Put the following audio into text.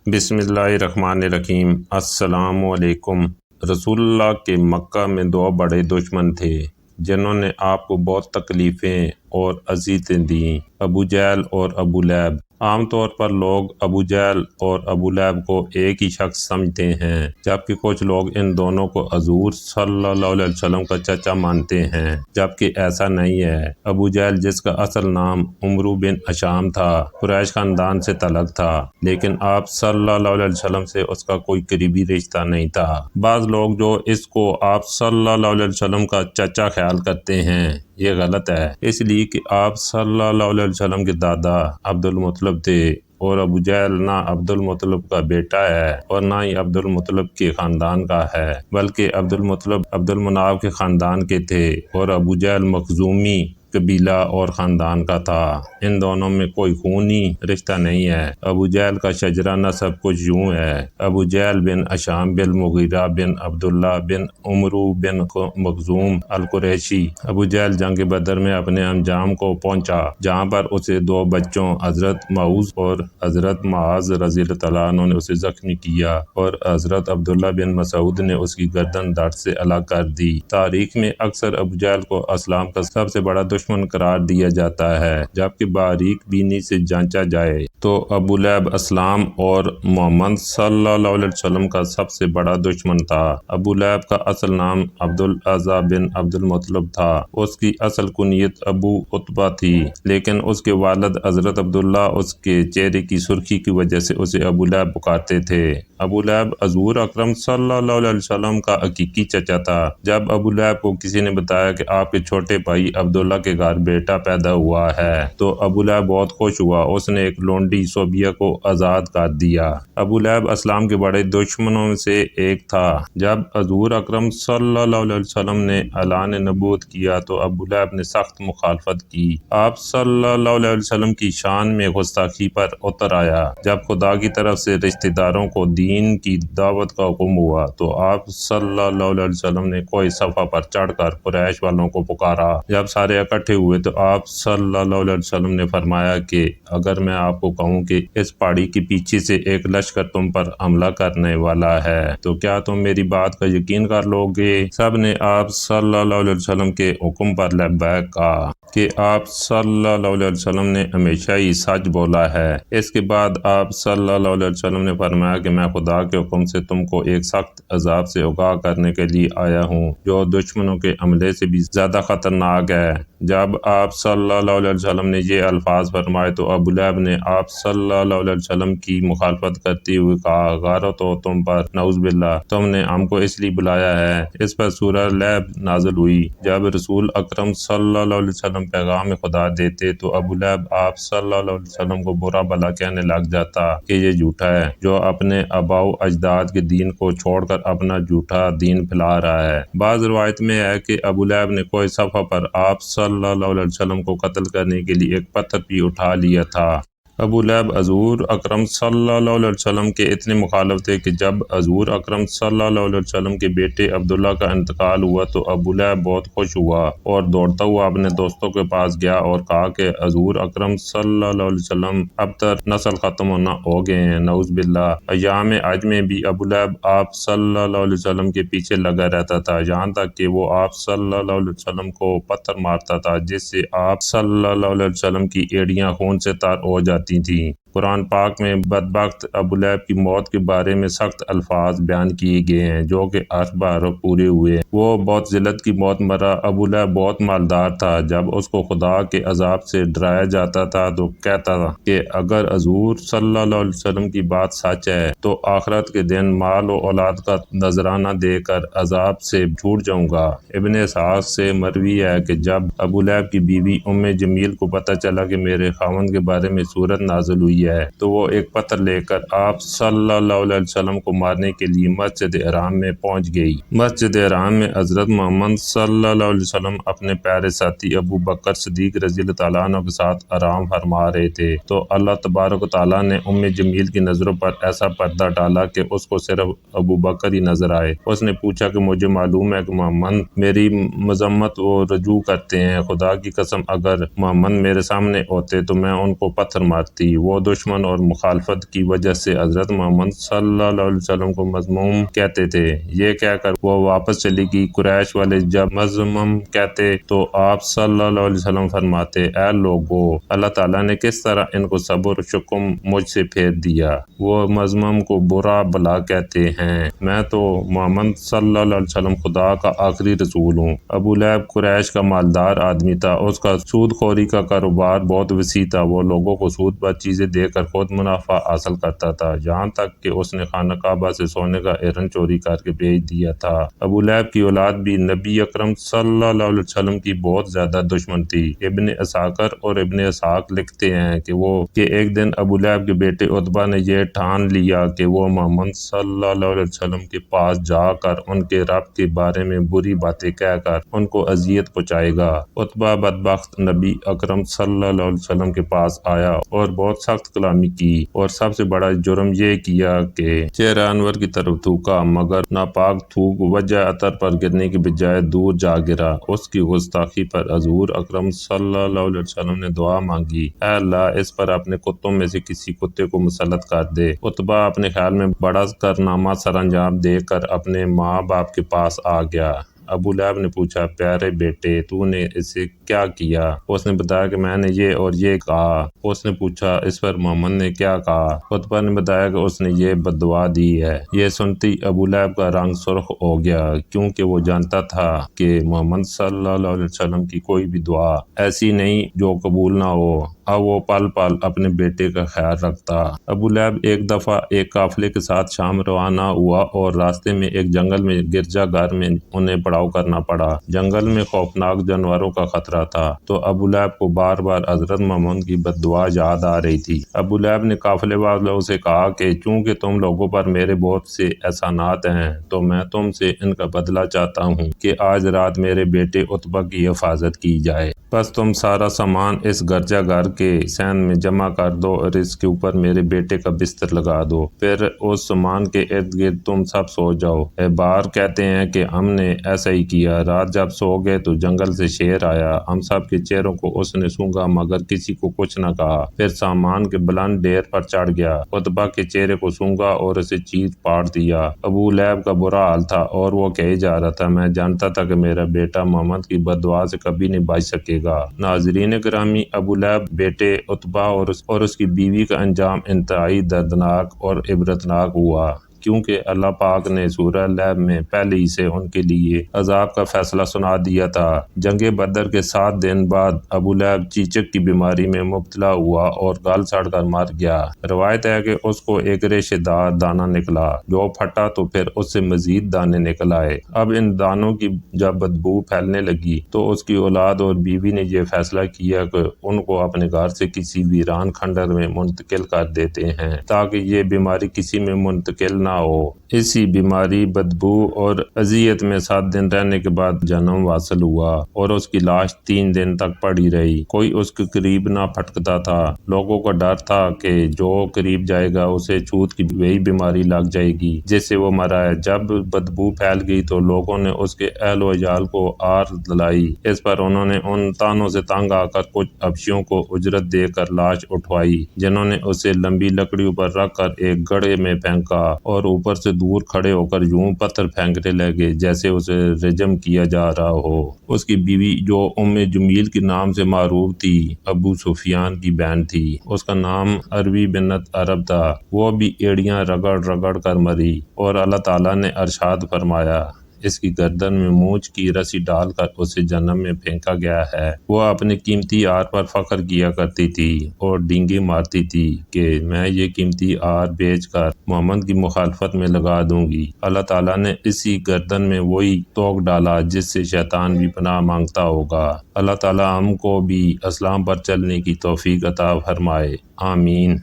بسم اللہ الرحمن الرحیم۔ السلام علیکم۔ رسول اللہ کے مکہ میں دو بڑے دشمن تھے جنہوں نے آپ کو بہت تکلیفیں اور اذیتیں دیں، ابو جہل اور ابو لہب۔ عام طور پر لوگ ابو جہل اور ابو لہب کو ایک ہی شخص سمجھتے ہیں، جبکہ کچھ لوگ ان دونوں کو حضور صلی اللہ علیہ وسلم کا چچا مانتے ہیں، جبکہ ایسا نہیں ہے۔ ابو جہل، جس کا اصل نام عمرو بن ہشام تھا، قریش خاندان سے تعلق تھا، لیکن آپ صلی اللہ علیہ وسلم سے اس کا کوئی قریبی رشتہ نہیں تھا۔ بعض لوگ جو اس کو آپ صلی اللہ علیہ وسلم کا چچا خیال کرتے ہیں، یہ غلط ہے، اس لیے کہ آپ صلی اللہ علیہ وسلم کے دادا عبد المطلب تھے، اور ابو جہل نہ عبد المطلب کا بیٹا ہے اور نہ ہی عبد المطلب کے خاندان کا ہے، بلکہ عبد المطلب عبد المناف کے خاندان کے تھے، اور ابو جہل مخزومی قبیلہ اور خاندان کا تھا۔ ان دونوں میں کوئی خونی رشتہ نہیں ہے۔ ابو جہل کا شجرہ نسب کچھ یوں ہے: ابو جہل بن ہشام بن مغیرہ بن عبداللہ بن عمرو بن مخزوم القریشی۔ ابو جہل جنگ بدر میں اپنے انجام کو پہنچا، جہاں پر اسے دو بچوں حضرت معوذ اور حضرت معاذ رضی اللہ تعالیٰ عنہ نے اسے زخمی کیا، اور حضرت عبداللہ بن مسعود نے اس کی گردن دھڑ سے الگ کر دی۔ تاریخ میں اکثر ابو جہل کو اسلام کا سب سے بڑا دشمن قرار دیا جاتا ہے، جبکہ باریک بینی سے جانچا جائے تو ابو لہب اسلام اور محمد صلی اللہ علیہ وسلم کا سب سے بڑا دشمن تھا۔ ابو لہب کا اصل نام عبدالعزیٰ بن عبد المطلب تھا۔ اس کی اصل کنیت ابو عتبہ تھی، لیکن اس کے والد حضرت عبداللہ اس کے چہرے کی سرخی کی وجہ سے اسے ابو لہب پکارتے تھے۔ ابو لہب حضور اکرم صلی اللہ علیہ وسلم کا حقیقی چچا تھا۔ جب ابو لہب کو کسی نے بتایا کہ آپ کے چھوٹے بھائی عبداللہ کے گھر بیٹا پیدا ہوا ہے تو ابو لہب بہت خوش ہوا۔ اس نے ایک لونڈی صوبیہ کو آزاد کر دیا۔ ابو لہب اسلام کے بڑے دشمنوں میں سے ایک تھا۔ جب حضور اکرم صلی اللہ علیہ وسلم نے اعلان نبوت کیا تو ابو لہب نے سخت مخالفت کی۔ آپ صلی اللہ علیہ وسلم کی شان میں گستاخی پر اتر آیا۔ جب خدا کی طرف سے رشتہ داروں کو دین کی دعوت کا حکم ہوا تو آپ صلی اللہ علیہ وسلم نے کوئی صفحہ پر چڑھ کر قریش والوں کو پکارا۔ جب سارے اکٹھے ہوئے تو آپ صلی اللہ علیہ وسلم نے فرمایا کہ اگر میں آپ کو کہوں کہ اس پہاڑی کے پیچھے سے ایک لشکر تم پر حملہ کرنے والا ہے تو کیا تم میری بات کا یقین کر لو گے؟ سب نے آپ صلی اللہ علیہ وسلم کے حکم پر لبیک کہا کہ آپ صلی اللہ علیہ وسلم نے ہمیشہ ہی سچ بولا ہے۔ اس کے بعد آپ صلی اللہ علیہ وسلم نے فرمایا کہ میں خدا کے حکم سے تم کو ایک سخت عذاب سے آگاہ کرنے کے لیے آیا ہوں جو دشمنوں کے حملے سے بھی زیادہ خطرناک ہے۔ جب آپ صلی اللہ علیہ وسلم نے یہ الفاظ فرمائے تو ابو لہب نے آپ صلی اللہ علیہ وسلم کی مخالفت کرتے ہوئے کہا: غارت ہو تم پر، نعوذ باللہ، تم نے ہم کو اس لیے بلایا ہے۔ اس پر سورہ لہب نازل ہوئی۔ جب رسول اکرم صلی اللہ علیہ وسلم پیغام خدا دیتے تو ابو لہب آپ صلی اللہ علیہ وسلم کو برا بھلا کہنے لگ جاتا کہ یہ جھوٹا ہے جو اپنے آباء و اجداد کے دین کو چھوڑ کر اپنا جھوٹا دین پھیلا رہا ہے۔ بعض روایت میں ہے کہ ابو لہب نے کوئی صفحہ پر آپ صلی اللہ علیہ وسلم کو قتل کرنے کے لیے ایک پتھر بھی اٹھا لیا تھا۔ ابو لہب حضور اکرم صلی اللہ علیہ وسلم کے اتنے مخالف تھے کہ جب حضور اکرم صلی اللہ علیہ وسلم کے بیٹے عبداللہ کا انتقال ہوا تو ابو لہب بہت خوش ہوا اور دوڑتا ہوا اپنے دوستوں کے پاس گیا اور کہا کہ حضور اکرم صلی اللہ علیہ وسلم اب تک نسل ختم ہونا ہو گئے ہیں، نعوذ باللہ۔ ایام حج میں بھی ابو لہب آپ صلی اللہ علیہ وسلم کے پیچھے لگا رہتا تھا، یہاں تک کہ وہ آپ صلی اللہ علیہ وسلم کو پتھر مارتا تھا جس سے آپ صلی اللہ علیہ وسلم کی ایڑیاں خون سے تر ہو جاتی تھی۔ قرآن پاک میں بدبخت ابو لہب کی موت کے بارے میں سخت الفاظ بیان کیے گئے ہیں جو کہ 8 بار پورے ہوئے۔ وہ بہت ذلت کی موت مرا۔ ابو لہب بہت مالدار تھا۔ جب اس کو خدا کے عذاب سے ڈرایا جاتا تھا تو کہتا تھا کہ اگر حضور صلی اللہ علیہ وسلم کی بات سچ ہے تو آخرت کے دن مال و اولاد کا نذرانہ دے کر عذاب سے چھوٹ جاؤں گا۔ ابن اسحاق سے مروی ہے کہ جب ابو لہب کی بیوی ام جمیل کو پتہ چلا کہ میرے خاوند کے بارے میں سورت نازل ہوئی ہے تو وہ ایک پتھر لے کر آپ صلی اللہ علیہ وسلم کو مارنے کے لیے مسجد حرام میں پہنچ گئی۔ مسجد حرام میں حضرت محمد صلی اللہ علیہ وسلم اپنے پیارے ساتھی ابو بکر صدیق رضی اللہ تعالیٰ عنہ کے ساتھ آرام فرما رہے تھے تو اللہ تبارک و تعالیٰ نے ام جمیل کی نظروں پر ایسا پردہ ڈالا کہ اس کو صرف ابو بکر ہی نظر آئے۔ اس نے پوچھا کہ مجھے معلوم ہے کہ محمد میری مذمت و رجوع کرتے ہیں، خدا کی قسم اگر محمد میرے سامنے ہوتے تو میں ان کو پتھر مارتی۔ وہ دشمن اور مخالفت کی وجہ سے حضرت محمد صلی اللہ علیہ وسلم کو مذموم کہتے تھے۔ یہ کہہ کر وہ واپس چلی گئی۔ قریش والے جب مذموم کہتے تو آپ صلی اللہ علیہ وسلم فرماتے، اے لوگو، اللہ تعالیٰ نے کس طرح ان کو صبر و شکم مجھ سے پھیر دیا۔ وہ مذموم کو برا بلا کہتے ہیں، میں تو محمد صلی اللہ علیہ وسلم خدا کا آخری رسول ہوں۔ ابو لہب قریش کا مالدار آدمی تھا، اس کا سود خوری کا کاروبار بہت وسیع تھا۔ وہ لوگوں کو سود پر چیزیں دے کر خود منافع حاصل کرتا تھا، یہاں تک کہ اس نے خانہ کعبہ سے سونے کا ایرن چوری کر کے بھیج دیا تھا۔ ابو لہب کی اولاد بھی نبی اکرم صلی اللہ علیہ وسلم کی بہت زیادہ دشمن تھی۔ ابن اساکر اور ابن اسحاق لکھتے ہیں کہ ایک دن ابو لہب کے بیٹے عتبہ نے یہ ٹھان لیا کہ وہ محمد صلی اللہ علیہ وسلم کے پاس جا کر ان کے رب کے بارے میں بری باتیں کہہ کر ان کو اذیت پہنچائے گا۔ عتبہ بدبخت نبی اکرم صلی اللہ علیہ وسلم کے پاس آیا اور بہت سخت کلامی کی، اور سب سے بڑا جرم یہ کیا کہ چہرہ انور کی طرف تھوکا، مگر ناپاک تھوک وجہ عطر پر گرنے کی بجائے دور جا گرا۔ اس کی گستاخی پر حضور اکرم صلی اللہ علیہ وسلم نے دعا مانگی، اے اللہ اس پر اپنے کتوں میں سے کسی کتے کو مسلط کر دے۔ عتبہ اپنے خیال میں بڑا کارنامہ سر انجام دے کر اپنے ماں باپ کے پاس آ گیا۔ ابو لہب نے پوچھا، پیارے بیٹے، تو نے اسے کیا کیا؟ اس نے بتایا کہ میں نے یہ اور یہ کہا۔ اس نے پوچھا، اس پر محمد نے کیا کہا؟ عتبہ نے بتایا کہ اس نے یہ بددعا دی ہے۔ یہ سنتی ابو لہب کا رنگ سرخ ہو گیا، کیونکہ وہ جانتا تھا کہ محمد صلی اللہ علیہ وسلم کی کوئی بھی دعا ایسی نہیں جو قبول نہ ہو۔ اب وہ پل پل اپنے بیٹے کا خیال رکھتا۔ ابو لہب ایک دفعہ ایک قافلے کے ساتھ شام روانہ ہوا اور راستے میں ایک جنگل میں گرجا گھر میں انہیں پڑاؤ کرنا پڑا۔ جنگل میں خوفناک جانوروں کا خطرہ تھا، تو ابو لہب کو بار بار حضرت محمد کی بددعا یاد آ رہی تھی۔ ابو لہب نے قافلے والوں سے کہا کہ چونکہ تم لوگوں پر میرے بہت سے احسانات ہیں، تو میں تم سے ان کا بدلہ چاہتا ہوں کہ آج رات میرے بیٹے عتبہ کی حفاظت کی جائے۔ بس تم سارا سامان اس گرجا گھر کے سین میں جمع کر دو اور اس کے اوپر میرے بیٹے کا بستر لگا دو، پھر اس سامان کے ارد گرد تم سب سو جاؤ۔ احبار کہتے ہیں کہ ہم نے ایسا ہی کیا۔ رات جب سو گئے تو جنگل سے شیر آیا، ہم سب کے چہروں کو اس نے سونگا مگر کسی کو کچھ نہ کہا، پھر سامان کے بلند ڈھیر پر چڑھ گیا، عتبہ کے چہرے کو سونگا اور اسے چیر پاڑ دیا۔ ابو لہب کا برا حال تھا اور وہ کہے جا رہا تھا، میں جانتا تھا کہ میرا بیٹا محمد کی بددعا سے کبھی نہیں بچ سکے گا۔ ناظرین گرامی، ابو لہب بیٹے عتبہ اور اس کی بیوی کا انجام انتہائی دردناک اور عبرتناک ہوا، کیونکہ اللہ پاک نے سورہ لہب میں پہلے ہی سے ان کے لیے عذاب کا فیصلہ سنا دیا تھا۔ جنگ بدر کے 7 دن بعد ابو لہب چیچک کی بیماری میں مبتلا ہوا اور گل سڑ کر مر گیا۔ روایت ہے کہ اس کو ایک ریشے دار دانہ نکلا، جو پھٹا تو پھر اس سے مزید دانے نکل آئے۔ اب ان دانوں کی جب بدبو پھیلنے لگی تو اس کی اولاد اور بیوی نے یہ فیصلہ کیا کہ ان کو اپنے گھر سے کسی ویران کھنڈر میں منتقل کر دیتے ہیں تاکہ یہ بیماری کسی میں منتقل نہ ہو۔ اسی بیماری، بدبو اور اذیت میں 7 دن رہنے کے بعد جنم حاصل ہوا اور اس کی لاش 3 دن تک پڑی رہی۔ کوئی اس کے قریب نہ پھٹکتا تھا۔ لوگوں کا ڈر تھا کہ جو قریب جائے گا اسے چھوت کی وہی بیماری لگ جائے گی جس سے وہ مرا ہے۔ جب بدبو پھیل گئی تو لوگوں نے اس کے اہل و عیال کو آر دلائی۔ اس پر انہوں نے ان تانوں سے تنگ آ کر کچھ حبشیوں کو اجرت دے کر لاش اٹھوائی، جنہوں نے اسے لمبی لکڑیوں پر رکھ کر ایک گڑھے میں پھینکا اور اوپر سے دور کھڑے ہو کر یوں پتھر پھینکنے لگے جیسے اسے رجم کیا جا رہا ہو۔ اس کی بیوی، جو ام جمیل کے نام سے معروف تھی، ابو سفیان کی بہن تھی۔ اس کا نام عربی بنت عرب تھا۔ وہ بھی ایڑیاں رگڑ رگڑ کر مری، اور اللہ تعالیٰ نے ارشاد فرمایا، اس کی گردن میں مونچھ کی رسی ڈال کر اسے جہنم میں پھینکا گیا ہے۔ وہ اپنے قیمتی آر پر فخر کیا کرتی تھی اور ڈینگیں مارتی تھی کہ میں یہ قیمتی آر بیچ کر محمد کی مخالفت میں لگا دوں گی۔ اللہ تعالیٰ نے اسی گردن میں وہی توق ڈالا جس سے شیطان بھی پناہ مانگتا ہوگا۔ اللہ تعالیٰ ہم کو بھی اسلام پر چلنے کی توفیق عطا فرمائے، آمین۔